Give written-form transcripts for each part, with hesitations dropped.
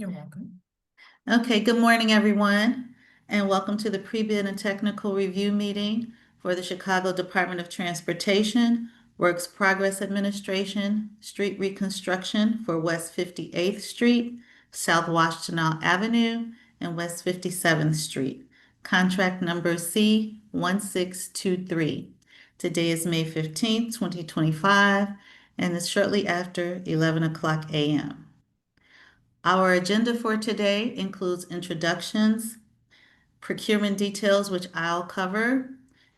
You're welcome. Okay, good morning, everyone, and welcome to the pre-bid and technical review meeting for the Chicago Department of Transportation, Works Progress Administration, street reconstruction for West 58th Street, South Washtenaw Avenue, and West 57th Street. Contract number C1623. Today is May 15th, 2025, and it's shortly after 11 o'clock a.m. Our agenda for today includes introductions, procurement details, which I'll cover,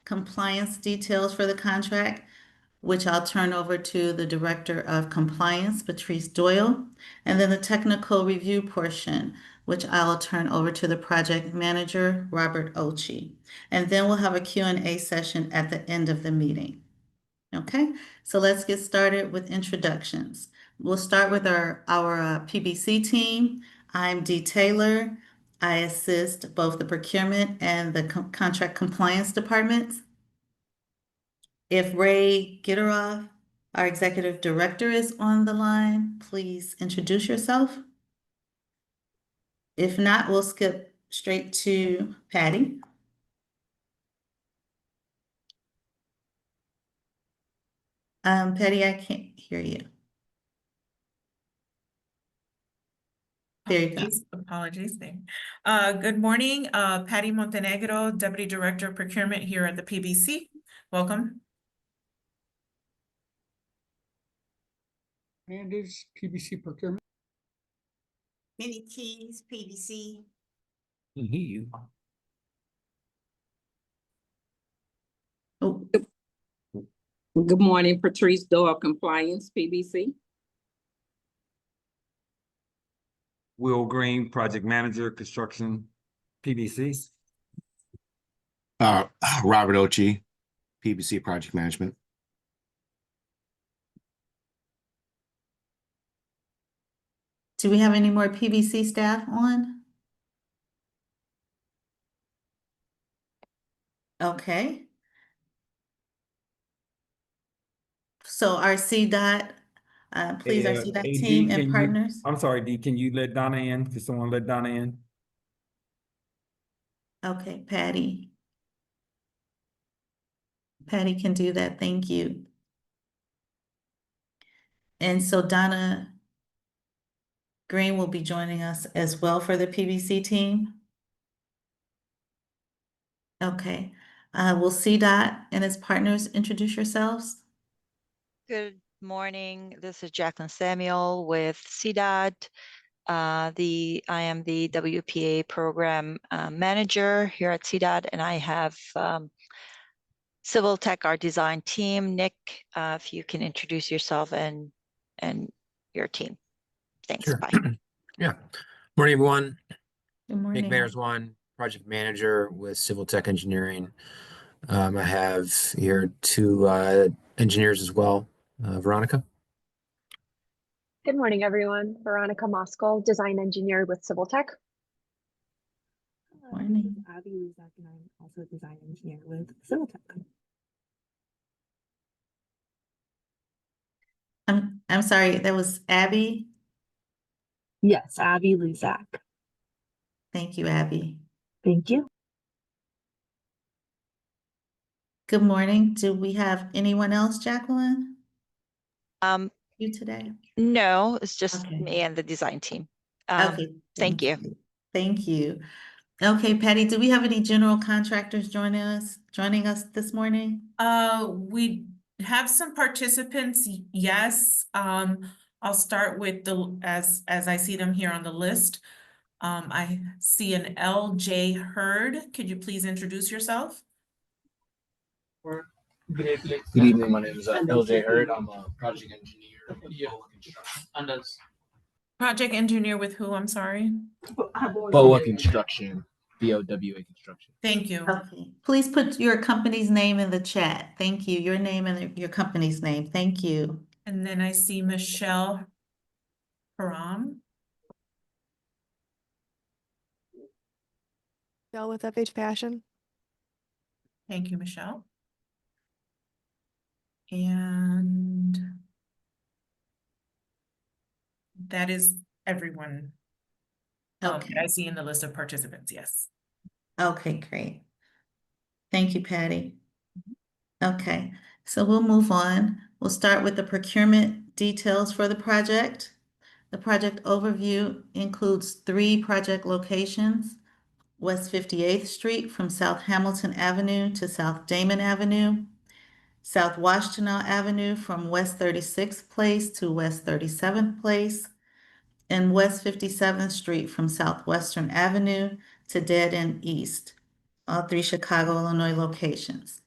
compliance details for the contract, which I'll turn over to the Director of Compliance, Patrice Doyle, and then the technical review portion, which I'll turn over to the Project Manager, Robert Ochi. And then we'll have a Q&A session at the end of the meeting. Okay, so let's get started with introductions. We'll start with our PBC team. I'm Dee Taylor. I assist both the procurement and the contract compliance departments. If Ray Gitteroff, our executive director, is on the line, please introduce yourself. If not, we'll skip straight to Patty. Patty, I can't hear you. There you go. Apologies there. Good morning, Patty Montenegro, Deputy Director of Procurement here at the PBC. Welcome. And is PBC procurement. Minnie Keys, PBC. Can hear you. Oh, Good morning, Patrice Doyle, Compliance, PBC. Will Green, Project Manager, Construction, PBC. Robert Ochi, PBC Project Management. do we have any more PBC staff on? Okay. So our CDOT, please, our CDOT Hey, team Dee, and can partners. I'm sorry, Dee, can you let Donna in? Can someone let Donna in? Okay, Patty. Patty can do that, thank you. And so Donna Green will be joining us as well for the PBC team. Okay, will CDOT and its partners introduce yourselves? Good morning. This is Jacqueline Samuel with CDOT. I am the WPA program manager here at CDOT, and I have Civil Tech, our design team. Nick, if you can introduce yourself and your team. Thanks. Sure. Bye. Yeah. Morning, everyone. Good morning. Nick Mayerswan, project manager with Civil Tech Engineering. I have here two engineers as well. Veronica. Good morning, everyone. Veronica Moskal, design engineer with Civil Tech. Morning. Abby Luzak, and I'm also a design engineer with Civil Tech. I'm sorry, that was Abby? Yes, Abby Luzak. Thank you, Abby. Thank you. Good morning. Do we have anyone else, Jacqueline? You today? No, it's just Okay. me and the design team. Okay. Thank you. Thank you. Okay, Patty, do we have any general contractors joining us this morning? We have some participants, yes. I'll start with as I see them here on the list. I see an LJ Hurd. Could you please introduce yourself? Good evening. My name is LJ Hurd. I'm a project engineer with BOA Construction. Project engineer with who? I'm sorry. BOA Construction. BOWA Construction. Thank you. Okay. Please put your company's name in the chat. Thank you. Your name and your company's name. Thank you. And then I see Michelle Haram. Michelle with FH Passion. Thank you, Michelle. And that is everyone. that Okay, I see in the list of participants, yes. okay, great. Thank you, Patty. Okay, so we'll move on. We'll start with the procurement details for the project. The project overview includes 3 project locations: West 58th Street from South Hamilton Avenue to South Damon Avenue, South Washtenaw Avenue from West 36th Place to West 37th Place, and West 57th Street from Southwestern Avenue to Dead End East, all 3 Chicago, Illinois locations.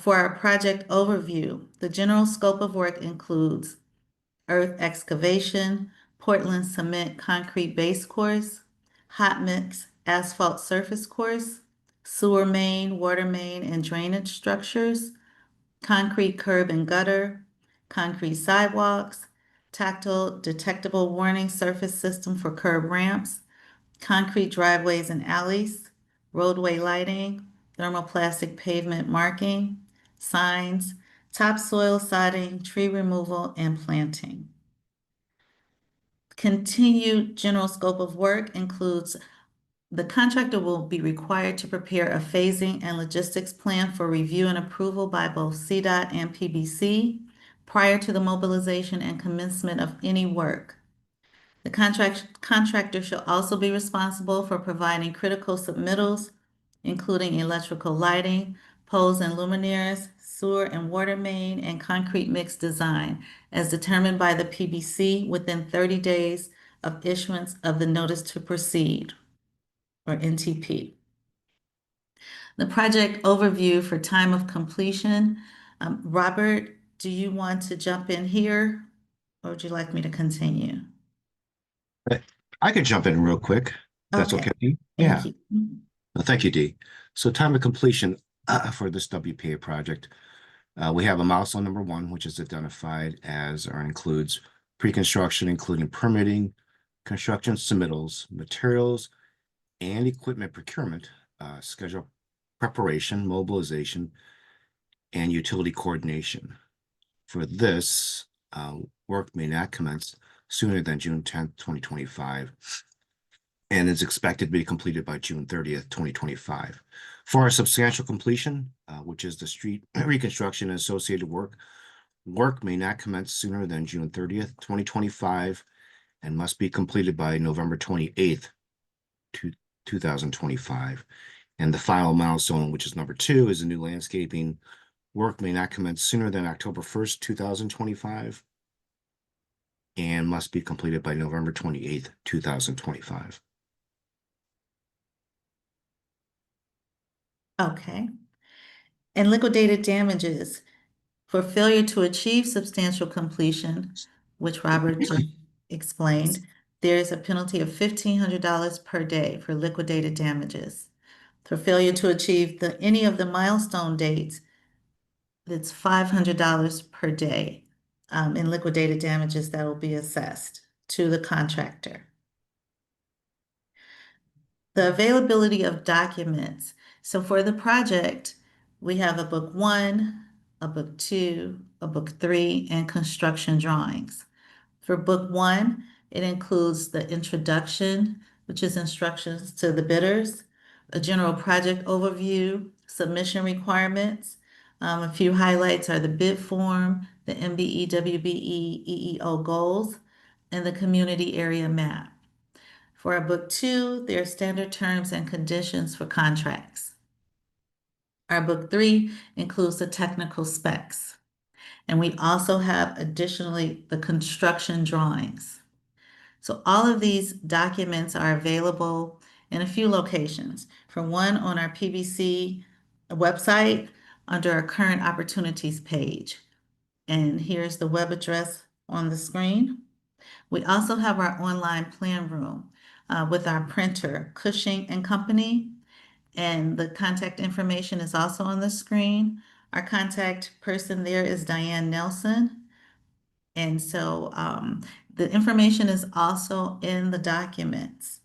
For our project overview, the general scope of work includes earth excavation, Portland cement concrete base course, hot mix asphalt surface course, sewer main, water main, and drainage structures, concrete curb and gutter, concrete sidewalks, tactile detectable warning surface system for curb ramps, concrete driveways and alleys, roadway lighting, thermoplastic pavement marking, signs, topsoil sodding, tree removal, and planting. Continued general scope of work includes the contractor will be required to prepare a phasing and logistics plan for review and approval by both CDOT and PBC prior to the mobilization and commencement of any work. The contractor shall also be responsible for providing critical submittals, including electrical lighting, poles and luminaires, sewer and water main, and concrete mix design, as determined by the PBC within 30 days of issuance of the notice to proceed, or NTP. The project overview for time of completion. Robert, do you want to jump in here, or would you like me to continue? I could jump in real quick. If that's Okay. okay. Yeah. Thank you. Well, thank you, Dee. So time of completion for this WPA project, we have a milestone number 1, which is identified as or includes pre-construction, including permitting, construction submittals, materials, and equipment procurement, schedule preparation, mobilization, and utility coordination. For this, work may not commence sooner than June 10th, 2025, and is expected to be completed by June 30th, 2025. For our substantial completion, which is the street reconstruction and associated work, work may not commence sooner than June 30th, 2025, and must be completed by November 28th, 2025. And the final milestone, which is number 2, is the new landscaping. Work may not commence sooner than October 1st, 2025, and must be completed by November 28th, 2025. Okay. And liquidated damages for failure to achieve substantial completion, which Robert just explained, there is a penalty of $1,500 per day for liquidated damages. For failure to achieve any of the milestone dates, it's $500 per day in liquidated damages that will be assessed to the contractor. The availability of documents. So for the project, we have a book 1, a book 2, a book 3, and construction drawings. For book 1, it includes the introduction, which is instructions to the bidders, a general project overview, submission requirements. A few highlights are the bid form, the MBE, WBE, EEO goals, and the community area map. For our book 2, there are standard terms and conditions for contracts. Our book 3 includes the technical specs. And we also have additionally the construction drawings. So all of these documents are available in a few locations. For one, on our PBC website under our current opportunities page. And here's the web address on the screen. We also have our online plan room with our printer, Cushing and Company. And the contact information is also on the screen. Our contact person there is Diane Nelson. And so the information is also in the documents.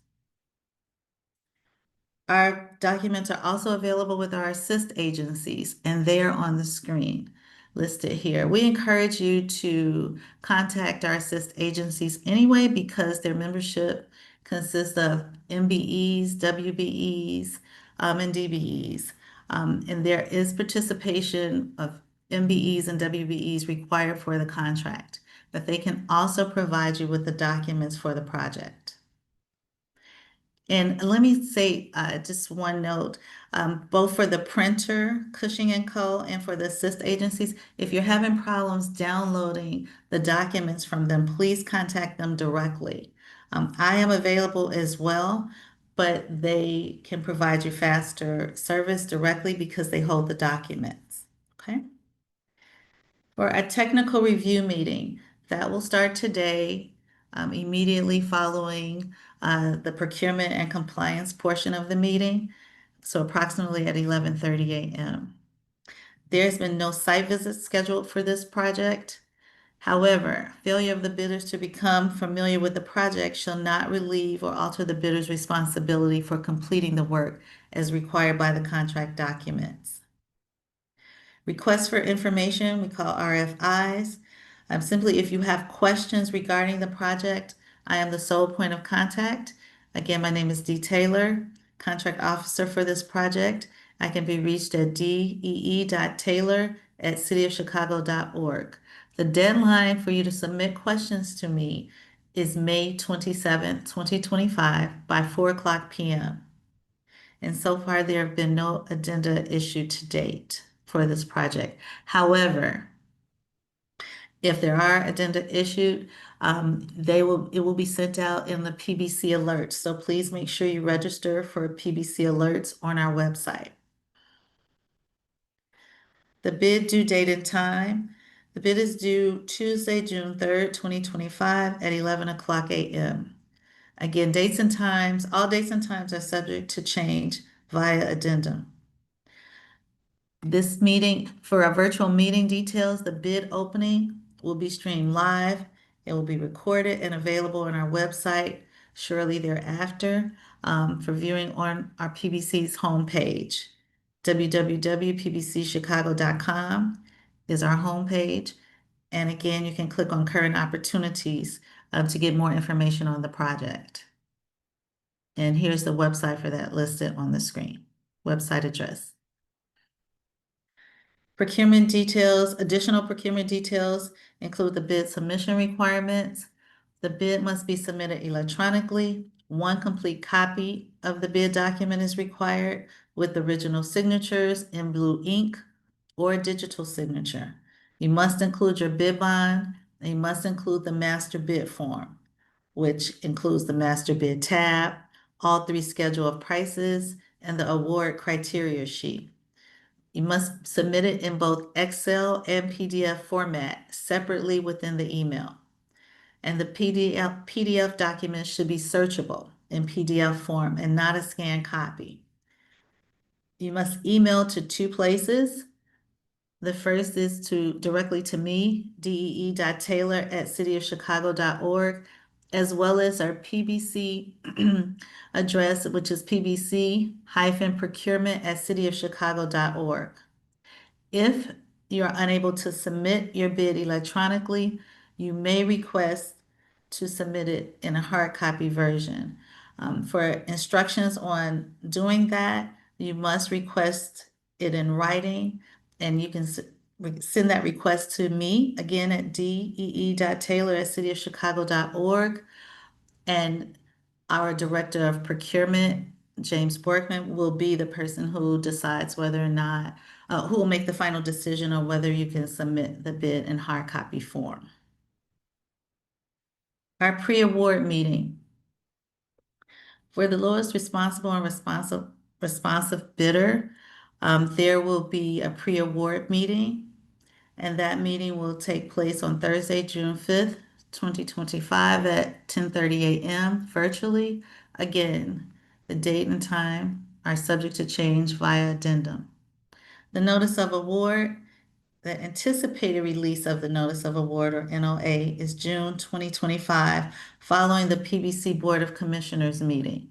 Our documents are also available with our assist agencies, and they're on the screen. listed here. We encourage you to contact our assist agencies anyway because their membership consists of MBEs, WBEs, and DBEs. And there is participation of MBEs and WBEs required for the contract, but they can also provide you with the documents for the project. And let me say just one note, both for the printer, Cushing & Co., and for the assist agencies, if you're having problems downloading the documents from them, please contact them directly. I am available as well, but they can provide you faster service directly because they hold the documents, okay? For a technical review meeting, that will start today, immediately following the procurement and compliance portion of the meeting, so approximately at 11:30 a.m. There's been no site visits scheduled for this project. However, failure of the bidders to become familiar with the project shall not relieve or alter the bidder's responsibility for completing the work as required by the contract documents. Requests for information, we call RFIs. Simply, if you have questions regarding the project, I am the sole point of contact. Again, my name is Dee Taylor, contract officer for this project. I can be reached at dee.taylor@cityofchicago.org. The deadline for you to submit questions to me is May 27th, 2025 by 4:00 p.m. And so far, there have been no agenda issued to date for this project. However, if there are agenda issued, it will be sent out in the PBC alerts. So please make sure you register for PBC alerts on our website. The bid due date and time. The bid is due Tuesday, June 3rd, 2025 at 11:00 a.m. Again, dates and times, all dates and times are subject to change via addendum. This meeting, for our virtual meeting details, the bid opening will be streamed live. It will be recorded and available on our website shortly thereafter for viewing on our PBC's homepage. www.pbcchicago.com is our homepage. And again, you can click on current opportunities to get more information on the project. And here's the website for that listed on the screen, website address. Procurement details, additional procurement details include the bid submission requirements. The bid must be submitted electronically. One complete copy of the bid document is required with original signatures in blue ink or digital signature. You must include your bid bond, and you must include the master bid form, which includes the master bid tab, all three schedule of prices, and the award criteria sheet. You must submit it in both Excel and PDF format separately within the email. And the PDF document should be searchable in PDF form and not a scanned copy. You must email to two places. The first is directly to me, dee.taylor@cityofchicago.org, as well as our PBC address, which is pbc-procurement@cityofchicago.org. If you're unable to submit your bid electronically, you may request to submit it in a hard copy version. For instructions on doing that, you must request it in writing, and you can send that request to me, again, at dee.taylor@cityofchicago.org. And our Director of Procurement, James Borkman, will be the person who decides whether or not, who will make the final decision on whether you can submit the bid in hard copy form. Our pre-award meeting. For the lowest responsible and responsive bidder, there will be a pre-award meeting, and that meeting will take place on Thursday, June 5th, 2025 at 10:30 a.m. virtually. Again, the date and time are subject to change via addendum. The notice of award, the anticipated release of the notice of award, or NOA, is June 2025, following the PBC Board of Commissioners meeting.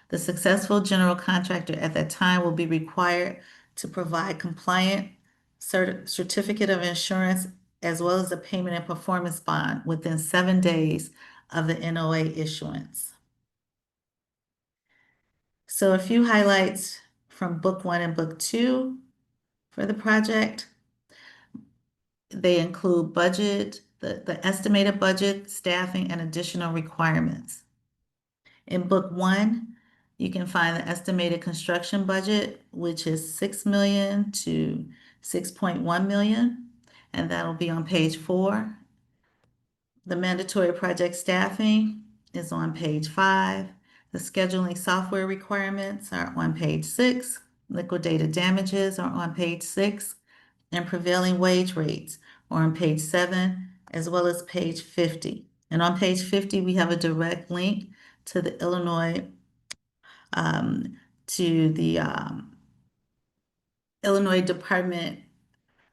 The successful general contractor at that time will be required to provide compliant certificate of insurance, as well as a payment and performance bond within 7 days of the NOA issuance. So a few highlights from Book 1 and Book 2 for the project. They include budget, the estimated budget, staffing, and additional requirements. In Book 1, you can find the estimated construction budget, which is $6 million to $6.1 million, and that'll be on page 4. The mandatory project staffing is on page 5. The scheduling software requirements are on page 6. Liquidated damages are on page 6, and prevailing wage rates are on page 7, as well as page 50. And on page 50, we have a direct link to the Illinois Department,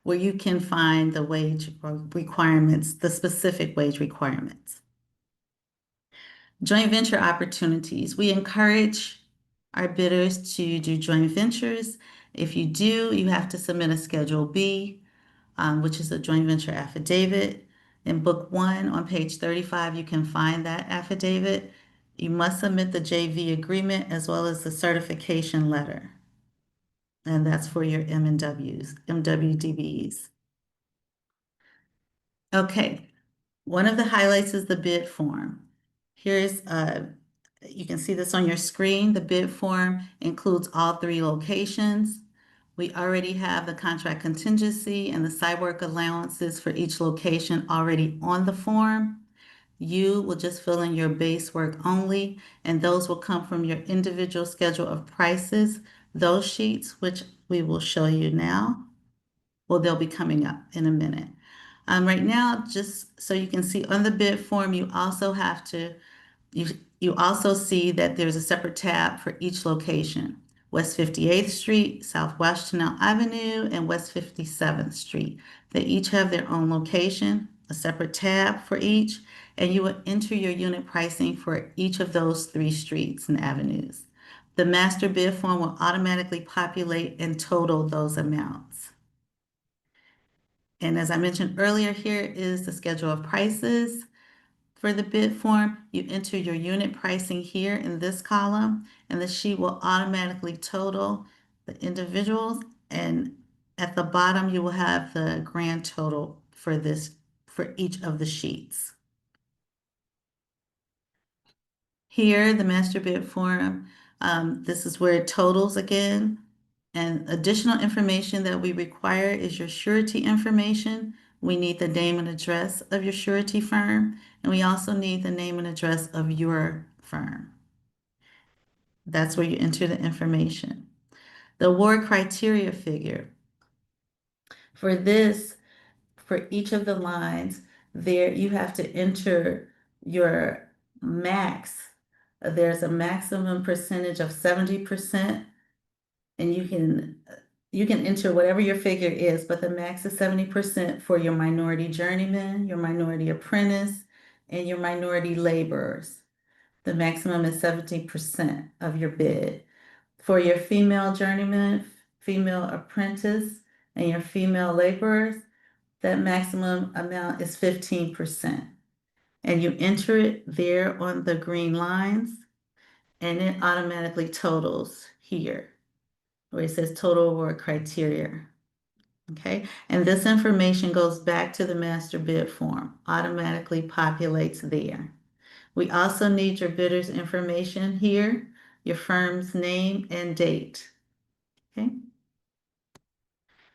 where you can find the wage requirements, the specific wage requirements. Joint venture opportunities. We encourage our bidders to do joint ventures. If you do, you have to submit a Schedule B, which is a joint venture affidavit. In Book 1 on page 35, you can find that affidavit. You must submit the JV agreement as well as the certification letter. And that's for your MWDBs. Okay, one of the highlights is the bid form. Here's, you can see this on your screen. The bid form includes all 3 locations. We already have the contract contingency and the site work allowances for each location already on the form. You will just fill in your base work only, and those will come from your individual schedule of prices. Those sheets, which we will show you now, well, they'll be coming up in a minute. Right now, just so you can see on the bid form, you also have to, you also see that there's a separate tab for each location. West 58th Street, South Washtenaw Avenue, and West 57th Street. They each have their own location, a separate tab for each, and you will enter your unit pricing for each of those 3 streets and avenues. The master bid form will automatically populate and total those amounts. And as I mentioned earlier, here is the schedule of prices. For the bid form, you enter your unit pricing here in this column, and the sheet will automatically total the individuals. And at the bottom, you will have the grand total for each of the sheets. Here, the master bid form, this is where it totals again. And additional information that we require is your surety information. We need the name and address of your surety firm, and we also need the name and address of your firm. That's where you enter the information. The award criteria figure. For this, for each of the lines, there you have to enter your max. There's a maximum percentage of 70%, and you can enter whatever your figure is, but the max is 70% for your minority journeyman, your minority apprentice, and your minority laborers. The maximum is 70% of your bid. For your female journeyman, female apprentice, and your female laborers, that maximum amount is 15%. And you enter it there on the green lines, and it automatically totals here, where it says total award criteria. Okay, and this information goes back to the master bid form, automatically populates there. We also need your bidder's information here, your firm's name and date. Okay.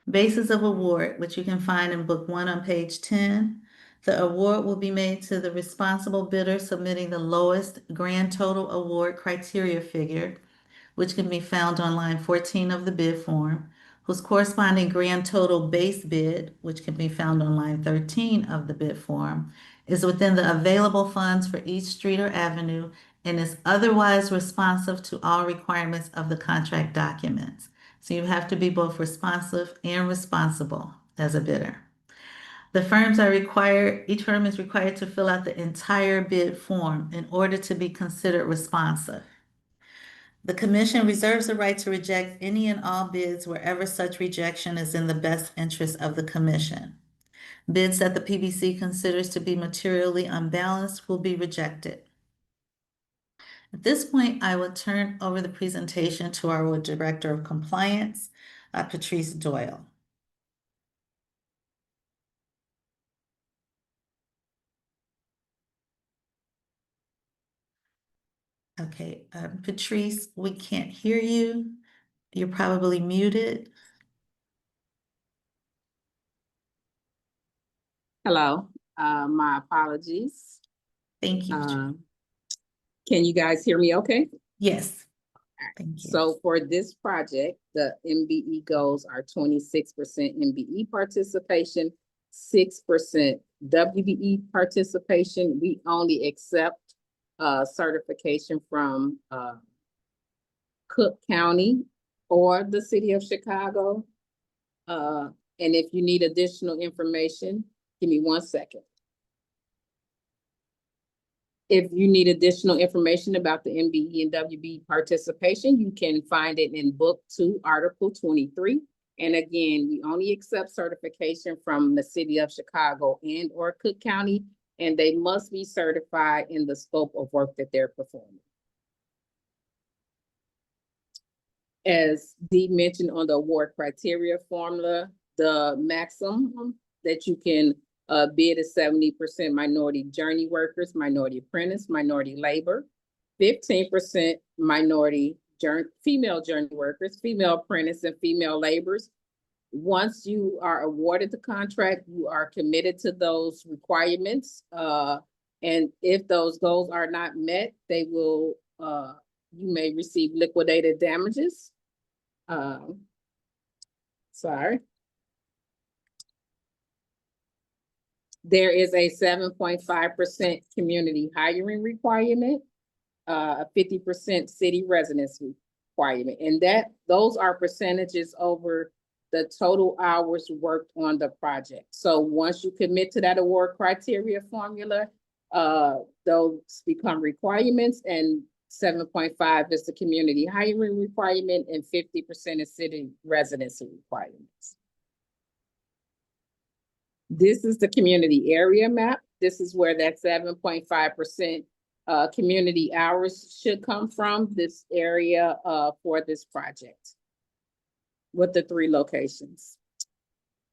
Basis of award, which you can find in Book 1 on page 10. The award will be made to the responsible bidder submitting the lowest grand total award criteria figure, which can be found on line 14 of the bid form, whose corresponding grand total base bid, which can be found on line 13 of the bid form, is within the available funds for each street or avenue and is otherwise responsive to all requirements of the contract documents. So you have to be both responsive and responsible as a bidder. The firms are required, each firm is required to fill out the entire bid form in order to be considered responsive. The commission reserves the right to reject any and all bids wherever such rejection is in the best interest of the commission. Bids that the PBC considers to be materially unbalanced will be rejected. At this point, I will turn over the presentation to our Director of Compliance, Patrice Doyle. Okay, Patrice, we can't hear you. You're probably muted. Hello, my apologies. Thank you. Can you guys hear me okay? Yes. Thank you. So for this project, the MBE goals are 26% MBE participation, 6% WBE participation. We only accept certification from Cook County or the City of Chicago. And if you need additional information, give me 1 second. If you need additional information about the MBE and WBE participation, you can find it in Book 2, Article 23. And again, we only accept certification from the City of Chicago and or Cook County, and they must be certified in the scope of work that they're performing. As Dee mentioned on the award criteria formula, the maximum that you can bid is 70% minority journey workers, minority apprentice, minority labor, 15% minority female journey workers, female apprentice, and female laborers. Once you are awarded the contract, you are committed to those requirements. And if those goals are not met, they will, you may receive liquidated damages. Sorry. There is a 7.5% community hiring requirement, a 50% city residence requirement, and those are percentages over the total hours worked on the project. So once you commit to that award criteria formula, those become requirements, and 7.5 is the community hiring requirement, and 50% is city residency requirements. This is the community area map. This is where that 7.5% community hours should come from, this area for this project with the 3 locations.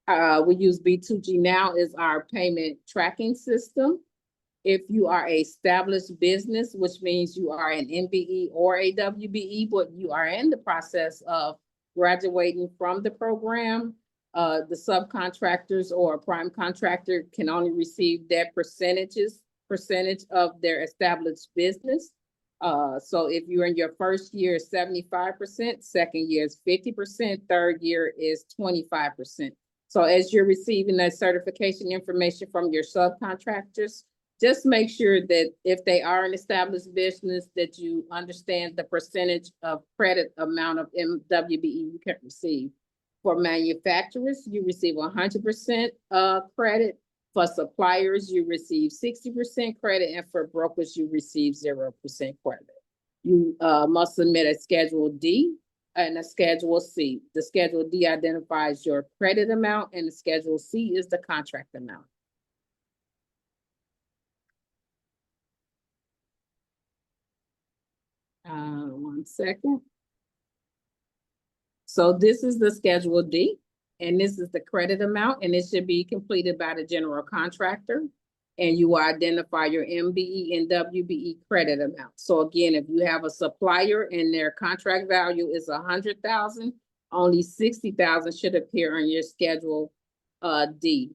We use B2G Now as our payment tracking system. If you are a established business, which means you are an MBE or a WBE, but you are in the process of graduating from the program, the subcontractors or a prime contractor can only receive their percentage of their established business. So if you're in your first year, 75%, second year is 50%, third year is 25%. So as you're receiving that certification information from your subcontractors, just make sure that if they are an established business, that you understand the percentage of credit amount of MWBE you can receive. For manufacturers, you receive 100% credit. For suppliers, you receive 60% credit, and for brokers, you receive 0% credit. You must submit a Schedule D and a Schedule C. The Schedule D identifies your credit amount, and the Schedule C is the contract amount. One second. So this is the Schedule D, and this is the credit amount, and it should be completed by the general contractor. And you will identify your MBE and WBE credit amount. So again, if you have a supplier and their contract value is 100,000, only 60,000 should appear on your Schedule D.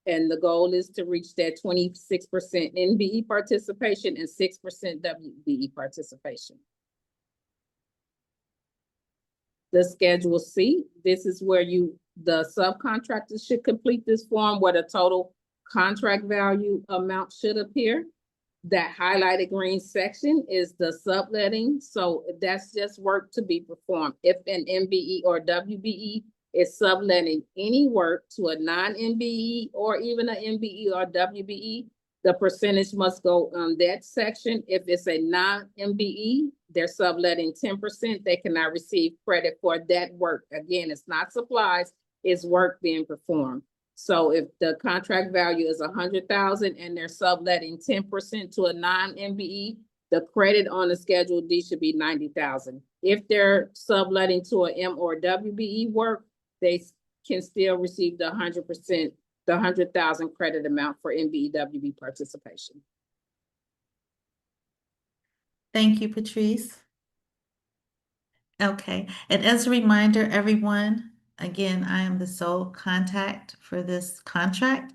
And the goal is to reach that 26% MBE participation and 6% WBE participation. The Schedule C, this is where the subcontractors should complete this form where the total contract value amount should appear. That highlighted green section is the subletting. So that's just work to be performed. If an MBE or WBE is subletting any work to a non-MBE or even an MBE or WBE, The percentage must go on that section. If it's a non-MBE, they're subletting 10%, they cannot receive credit for that work. Again, it's not supplies, it's work being performed. So if the contract value is 100,000 and they're subletting 10% to a non-MBE, the credit on the Schedule D should be 90,000. If they're subletting to a M or WBE work, they can still receive the 100%, the 100,000 credit amount for MBEWB participation. Thank you, Patrice. Okay, and as a reminder, everyone, again, I am the sole contact for this contract.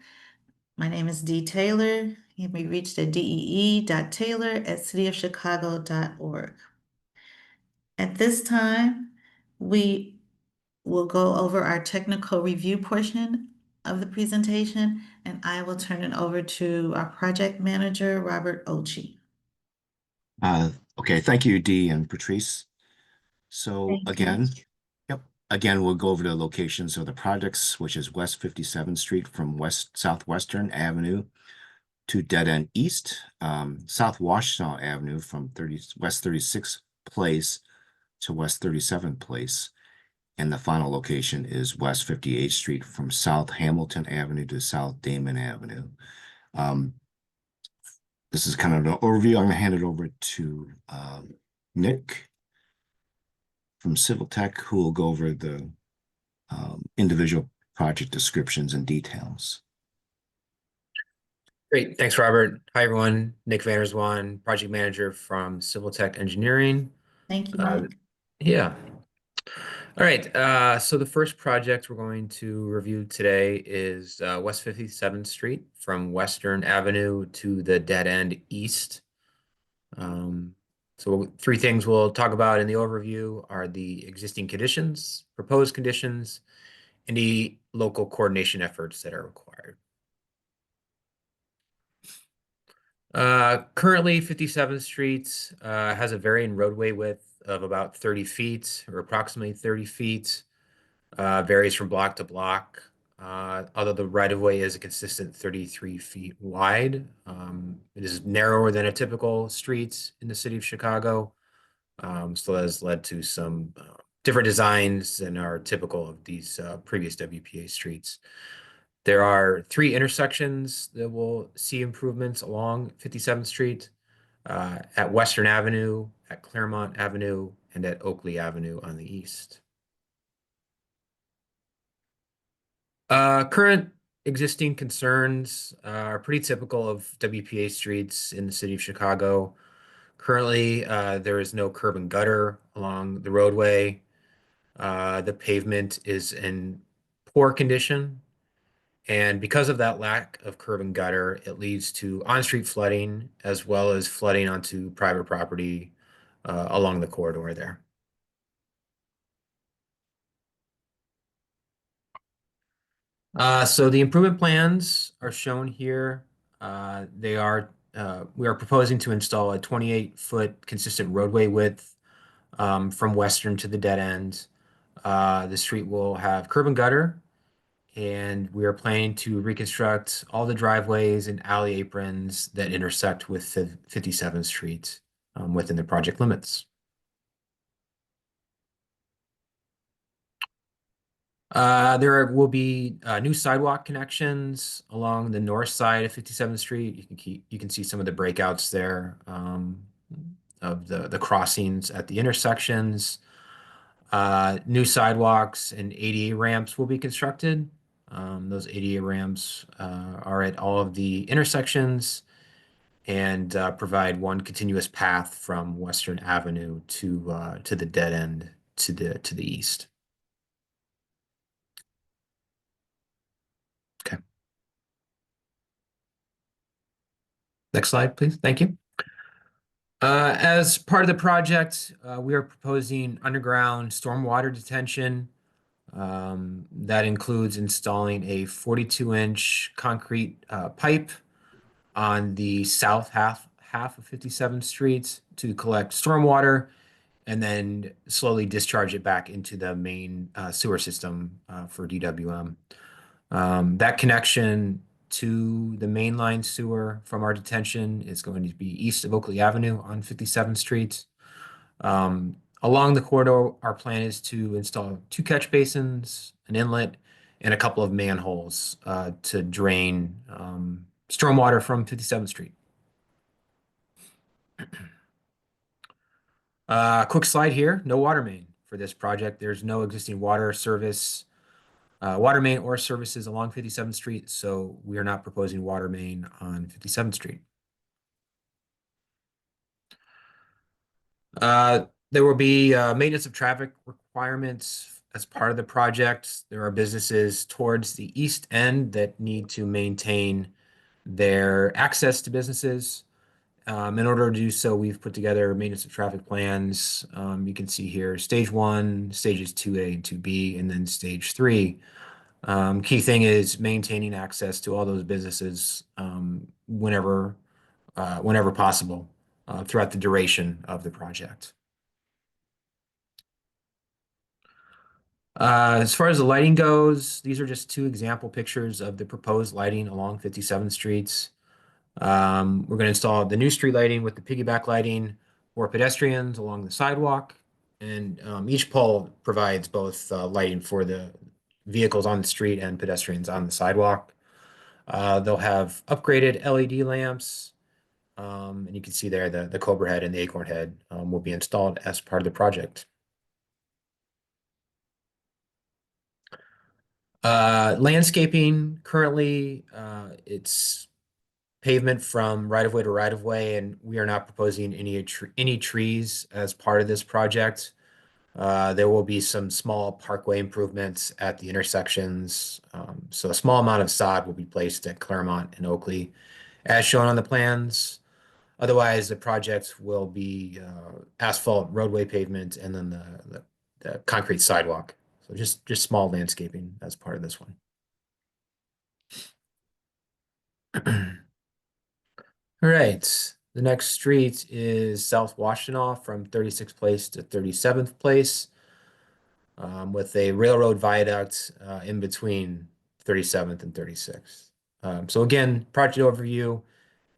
My name is Dee Taylor. You can be reached at dee.taylor@cityofchicago.org. At this time, we will go over our technical review portion of the presentation, and I will turn it over to our project manager, Robert Ochi. Okay, thank you, Dee and Patrice. So Thank you. again, we'll go over the locations of the projects, which is West 57th Street from Southwestern Avenue to Dead End East, South Washtenaw Avenue from West 36th Place to West 37th Place. And the final location is West 58th Street from South Hamilton Avenue to South Damon Avenue. This is kind of an overview. I'm going to hand it over to Nick from Civil Tech, who will go over the individual project descriptions and details. Great, thanks, Robert. Hi, everyone. Nick Vanderswan, project manager from Civil Tech Engineering. Thank you, Nick. Yeah. All right, so the first project we're going to review today is West 57th Street from Western Avenue to the Dead End East. So three things we'll talk about in the overview are the existing conditions, proposed conditions, and the local coordination efforts that are required. Currently, 57th Street has a varying roadway width of about 30 feet or approximately 30 feet. Varies from block to block. Although the right-of-way is a consistent 33 feet wide. It is narrower than a typical street in the city of Chicago. So that has led to some different designs than are typical of these previous WPA streets. There are 3 intersections that will see improvements along 57th Street, at Western Avenue, at Claremont Avenue, and at Oakley Avenue on the east. Current existing concerns are pretty typical of WPA streets in the city of Chicago. Currently, there is no curb and gutter along the roadway. The pavement is in poor condition. And because of that lack of curb and gutter, it leads to on-street flooding as well as flooding onto private property along the corridor there. So the improvement plans are shown here. We are proposing to install a 28-foot consistent roadway width from Western to the dead end. The street will have curb and gutter, and we are planning to reconstruct all the driveways and alley aprons that intersect with 57th Street within the project limits. There will be new sidewalk connections along the north side of 57th Street. You can see some of the breakouts there of the crossings at the intersections. New sidewalks and ADA ramps will be constructed. Those ADA ramps are at all of the intersections and provide one continuous path from Western Avenue to the dead end to the east. Okay. Next slide, please. Thank you. As part of the project, we are proposing underground stormwater detention. That includes installing a 42-inch concrete pipe on the south half of 57th Street to collect stormwater and then slowly discharge it back into the main sewer system for DWM. That connection to the mainline sewer from our detention is going to be east of Oakley Avenue on 57th Street. Along the corridor, our plan is to install 2 catch basins, an inlet, and a couple of manholes to drain stormwater from 57th Street. Quick slide here, no water main for this project. There's no existing water service, water main or services along 57th Street, so we are not proposing water main on 57th Street. There will be maintenance of traffic requirements as part of the project. There are businesses towards the east end that need to maintain their access to businesses. In order to do so, we've put together maintenance of traffic plans. You can see here stage 1, stages 2A and 2B, and then stage 3. Key thing is maintaining access to all those businesses whenever possible throughout the duration of the project. As far as the lighting goes, these are just 2 example pictures of the proposed lighting along 57th Streets. We're going to install the new street lighting with the piggyback lighting for pedestrians along the sidewalk. And each pole provides both lighting for the vehicles on the street and pedestrians on the sidewalk. They'll have upgraded LED lamps. And you can see there the Cobra head and the Acorn head will be installed as part of the project. Landscaping, currently it's pavement from right-of-way to right-of-way, and we are not proposing any trees as part of this project. There will be some small parkway improvements at the intersections. So a small amount of sod will be placed at Claremont and Oakley, as shown on the plans. Otherwise, the project will be asphalt roadway pavement and then the concrete sidewalk. So just small landscaping as part of this one. All right, the next street is South Washtenaw from 36th Place to 37th Place with a railroad viaduct in between 37th and 36th. So again, project overview,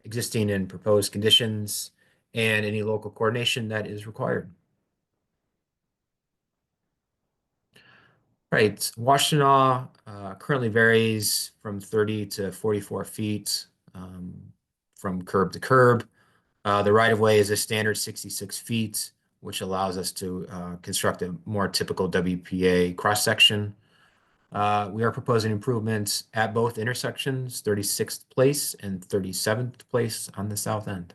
existing and proposed conditions, and any local coordination that is required. Right, Washtenaw currently varies from 30 to 44 feet from curb to curb. The right-of-way is a standard 66 feet, which allows us to construct a more typical WPA cross-section. We are proposing improvements at both intersections, 36th Place and 37th Place on the south end.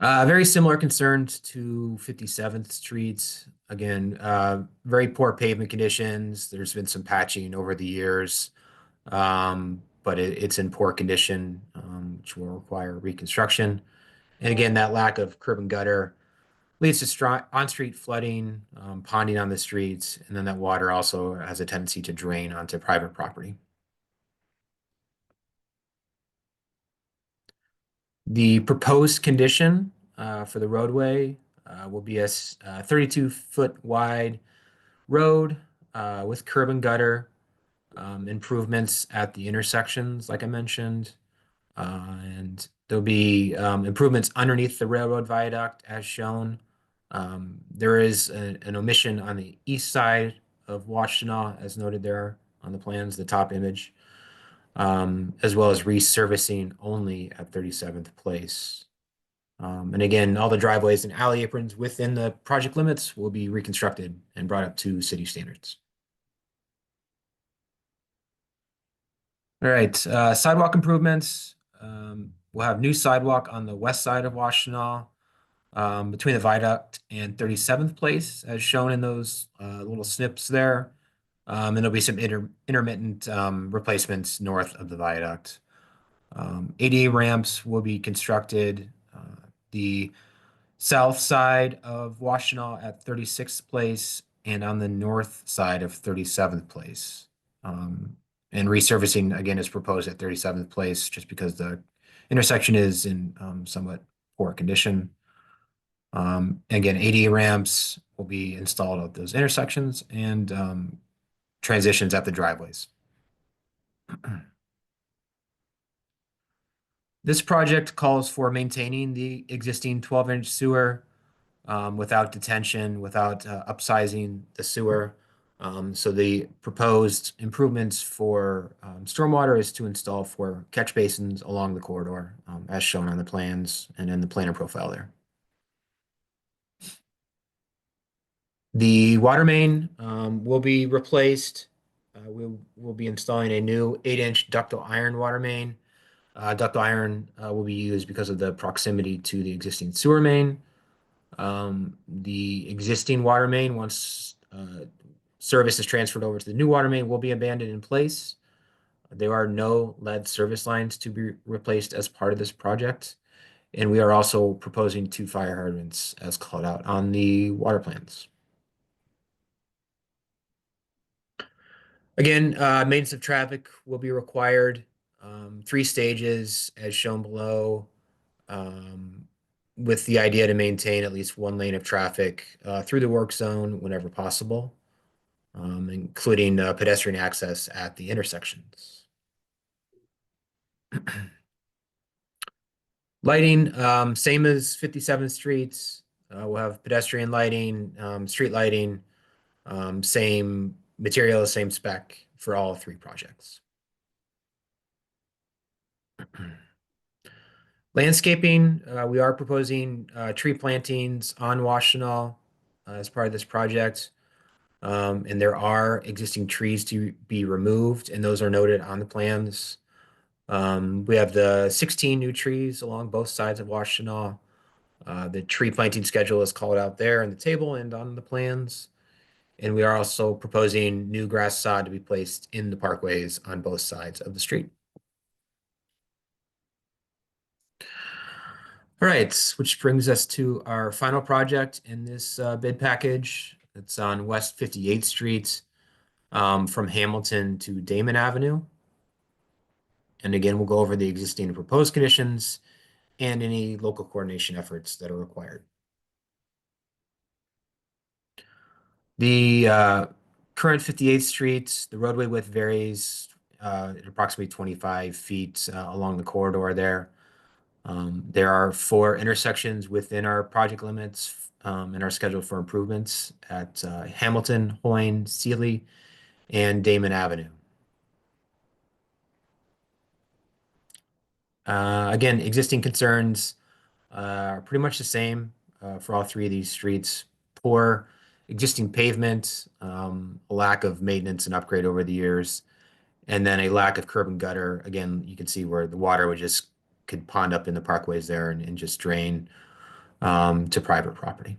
Very similar concerns to 57th Street. Again, very poor pavement conditions. There's been some patching over the years, but it's in poor condition, which will require reconstruction. And again, that lack of curb and gutter leads to on-street flooding, ponding on the streets, and then that water also has a tendency to drain onto private property. The proposed condition for the roadway will be a 32-foot wide road with curb and gutter, improvements at the intersections, like I mentioned, and there'll be improvements underneath the railroad viaduct as shown. There is an omission on the east side of Washtenaw, as noted there on the plans, the top image, as well as resurfacing only at 37th Place. And again, all the driveways and alley aprons within the project limits will be reconstructed and brought up to city standards. All right, sidewalk improvements. We'll have new sidewalk on the west side of Washtenaw between the viaduct and 37th Place, as shown in those little snips there. And there'll be some intermittent replacements north of the viaduct. ADA ramps will be constructed. The south side of Washtenaw at 36th Place and on the north side of 37th Place. And resurfacing again is proposed at 37th Place just because the intersection is in somewhat poor condition. Again, ADA ramps will be installed at those intersections and transitions at the driveways. This project calls for maintaining the existing 12-inch sewer without detention, without upsizing the sewer. So the proposed improvements for stormwater is to install 4 catch basins along the corridor, as shown on the plans and in the planner profile there. The water main will be replaced. We'll be installing a new 8-inch ductile iron water main. Ductile iron will be used because of the proximity to the existing sewer main. The existing water main, once service is transferred over to the new water main, will be abandoned in place. There are no lead service lines to be replaced as part of this project. And we are also proposing 2 fire hydrants as called out on the water plans. Again, maintenance of traffic will be required. 3 stages as shown below, with the idea to maintain at least 1 lane of traffic through the work zone whenever possible, including pedestrian access at the intersections. Lighting, same as 57th Street. We'll have pedestrian lighting, street lighting, same material, same spec for all 3 projects. Landscaping, we are proposing tree plantings on Washtenaw as part of this project. And there are existing trees to be removed, and those are noted on the plans. We have the 16 new trees along both sides of Washtenaw. The tree planting schedule is called out there in the table and on the plans. And we are also proposing new grass sod to be placed in the parkways on both sides of the street. All right, which brings us to our final project in this bid package. It's on West 58th Street from Hamilton to Damon Avenue. And again, we'll go over the existing and proposed conditions and any local coordination efforts that are required. The current 58th Street, the roadway width varies at approximately 25 feet along the corridor there. There are 4 intersections within our project limits and are scheduled for improvements at Hamilton, Hoyne, Sealy, and Damon Avenue. Again, existing concerns are pretty much the same for all 3 of these streets. Poor existing pavement, a lack of maintenance and upgrade over the years, and then a lack of curb and gutter. Again, you can see where the water could pond up in the parkways there and just drain to private property.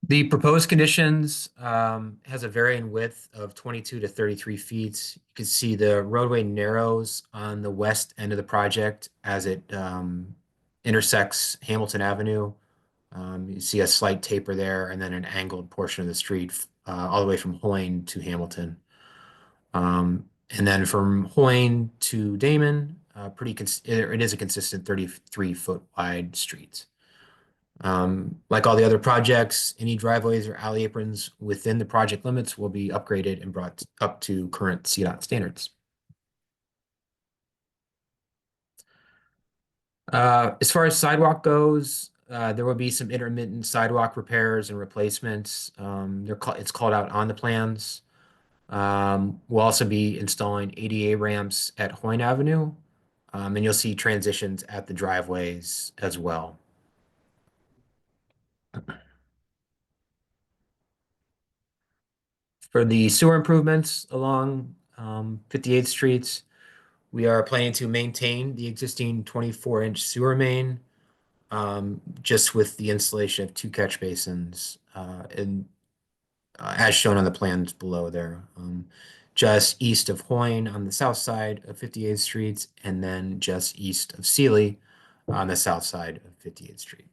The proposed conditions has a varying width of 22 to 33 feet. You can see the roadway narrows on the west end of the project as it intersects Hamilton Avenue. You see a slight taper there and then an angled portion of the street all the way from Hoyne to Hamilton. And then from Hoyne to Damon, it is a consistent 33-foot wide street. Like all the other projects, any driveways or alley aprons within the project limits will be upgraded and brought up to current CDOT standards. As far as sidewalk goes, there will be some intermittent sidewalk repairs and replacements. It's called out on the plans. We'll also be installing ADA ramps at Hoyne Avenue, and you'll see transitions at the driveways as well. For the sewer improvements along 58th Street, we are planning to maintain the existing 24-inch sewer main, just with the installation of 2 catch basins, as shown on the plans below there, just east of Hoyne on the south side of 58th Street, and then just east of Sealy on the south side of 58th Street.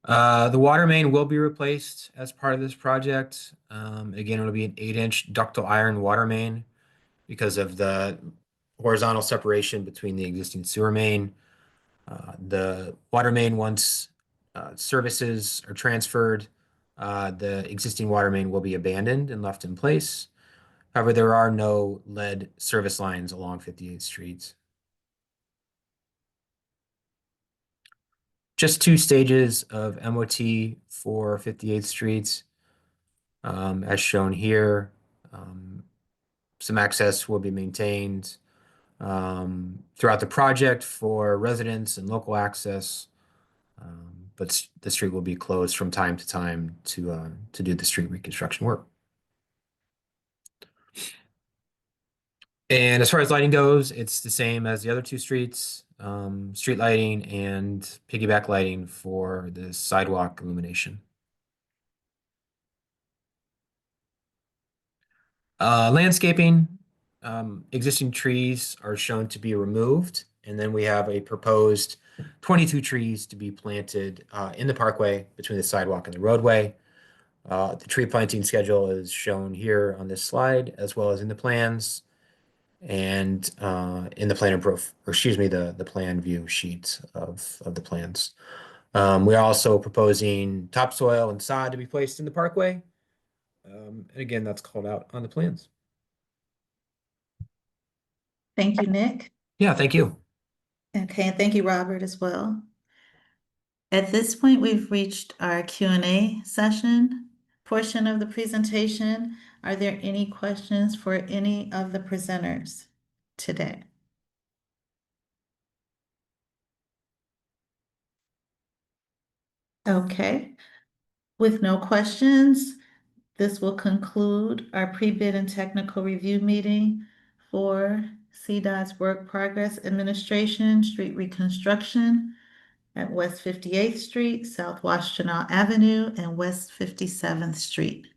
The water main will be replaced as part of this project. Again, it'll be an 8-inch ductile iron water main because of the horizontal separation between the existing sewer main. The water main, once services are transferred, the existing water main will be abandoned and left in place. However, there are no lead service lines along 58th Street. Just 2 stages of MOT for 58th Street. As shown here, some access will be maintained throughout the project for residents and local access. But the street will be closed from time to time to do the street reconstruction work. And as far as lighting goes, it's the same as the other 2 streets, street lighting and piggyback lighting for the sidewalk illumination. Landscaping, existing trees are shown to be removed, and then we have a proposed 22 trees to be planted in the parkway between the sidewalk and the roadway. The tree planting schedule is shown here on this slide, as well as in the plans and in the plan the plan view sheet of the plans. We're also proposing topsoil and sod to be placed in the parkway. And again, that's called out on the plans. Thank you, Nick. Yeah, thank you. Okay, and thank you, Robert, as well. At this point, we've reached our Q&A session portion of the presentation. Are there any questions for any of the presenters today? Okay, with no questions, this will conclude our pre-bid and technical review meeting for CDOT's Work Progress Administration Street Reconstruction at West 58th Street, South Washtenaw Avenue, and West 57th Street.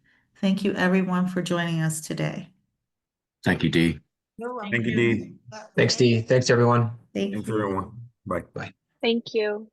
Thank you, everyone, for joining us today. Thank you, Dee. Thank you, Dee. Thanks, Dee. Thanks, everyone. Thank Thanks, you. everyone. Bye. Bye. Thank you.